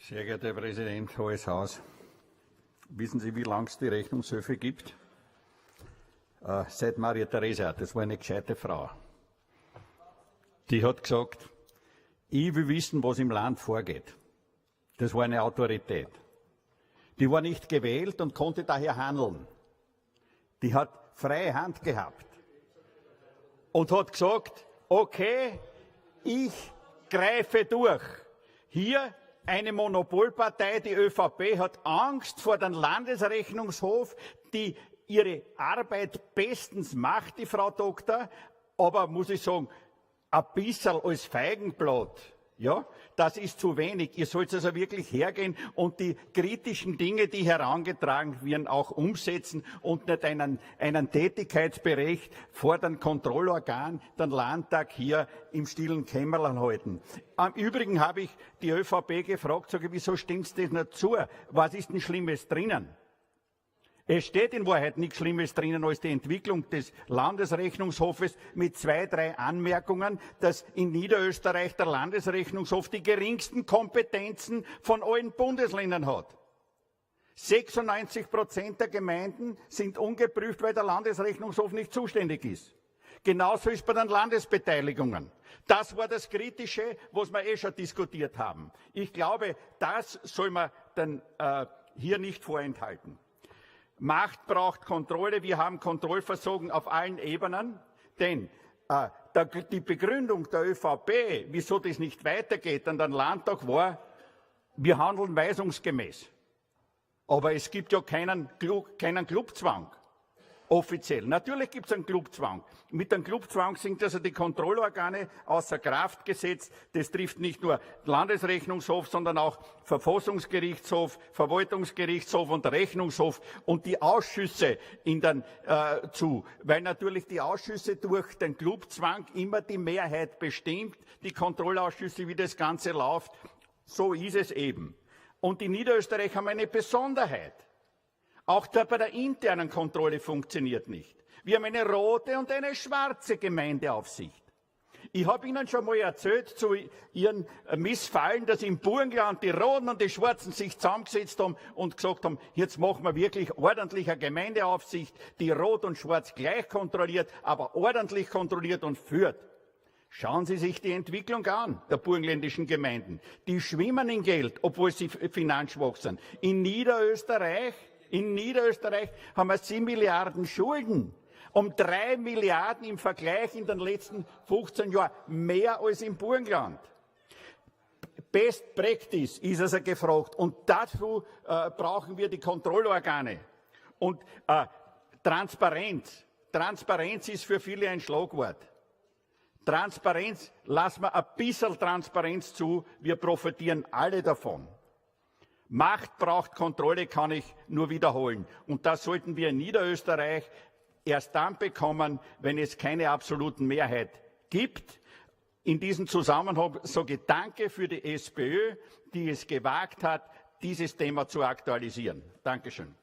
Sehr geehrter Herr Präsident, Hohes Haus, wissen Sie, wie lange es die Rechnungshöfe gibt? Seit Maria Theresia, das war eine gescheite Frau. Die hat gesagt, ich will wissen, was im Land vorgeht. Das war eine Autorität. Die war nicht gewählt und konnte daher handeln. Die hat freie Hand gehabt und hat gesagt, okay, ich greife durch. Hier eine Monopolpartei, die ÖVP, hat Angst vor dem Landesrechnungshof, die ihre Arbeit bestens macht, die Frau Doktor, aber muss ich sagen, ein bisschen als Feigenblatt. Ja, das ist zu wenig. Ihr sollt also wirklich hergehen und die kritischen Dinge, die herangetragen werden, auch umsetzen und nicht einen Tätigkeitsbericht vor dem Kontrollorgan, den Landtag hier im stillen Kämmerlein halten. Im Übrigen habe ich die ÖVP gefragt, sage, wieso stimmt das nicht zu? Was ist denn Schlimmes drinnen? Es steht in Wahrheit nichts Schlimmes drinnen als die Entwicklung des Landesrechnungshofes mit 2, 3 Anmerkungen, dass in Niederösterreich der Landesrechnungshof die geringsten Kompetenzen von allen Bundesländern hat. 96% der Gemeinden sind ungeprüft, weil der Landesrechnungshof nicht zuständig ist. Genauso ist bei den Landesbeteiligungen. Das war das Kritische, was wir schon diskutiert haben. Ich glaube, das soll man dann hier nicht vorenthalten. Macht braucht Kontrolle. Wir haben Kontrollversagen auf allen Ebenen, denn die Begründung der ÖVP, wieso das nicht weitergeht an den Landtag, war, wir handeln weisungsgemäß. Aber es gibt ja keinen Clubzwang. Offiziell. Natürlich gibt es einen Clubzwang. Mit dem Clubzwang sind also die Kontrollorgane außer Kraft gesetzt. Das trifft nicht nur Landesrechnungshof, sondern auch Verfassungsgerichtshof, Verwaltungsgerichtshof und Rechnungshof und die Ausschüsse zu. Weil natürlich die Ausschüsse durch den Clubzwang immer die Mehrheit bestimmt, die Kontrollausschüsse, wie das Ganze läuft. So ist es eben. Und in Niederösterreich haben wir eine Besonderheit. Auch bei der internen Kontrolle funktioniert nicht. Wir haben eine rote und eine schwarze Gemeindeaufsicht. Ich habe Ihnen schon mal erzählt zu Ihren Missfallen, dass im Burgenland die Roten und die Schwarzen sich zusammengesetzt haben und gesagt haben, jetzt machen wir wirklich ordentlich eine Gemeindeaufsicht, die Rot und Schwarz gleich kontrolliert, aber ordentlich kontrolliert und führt. Schauen Sie sich die Entwicklung an, der burgenländischen Gemeinden. Die schwimmen in Geld, obwohl sie finanzschwach sind. In Niederösterreich haben wir 7 Milliarden Schulden. Um 3 Milliarden im Vergleich in den letzten 15 Jahren mehr als im Burgenland. Best Practice ist also gefragt. Und dazu brauchen wir die Kontrollorgane. Und Transparenz. Transparenz ist für viele ein Schlagwort. Transparenz, lassen wir ein bisschen Transparenz zu. Wir profitieren alle davon. Macht braucht Kontrolle, kann ich nur wiederholen. Und das sollten wir in Niederösterreich erst dann bekommen, wenn es keine absoluten Mehrheit gibt. In diesem Zusammenhang sage ich Danke für die SPÖ, die es gewagt hat, dieses Thema zu aktualisieren. Dankeschön.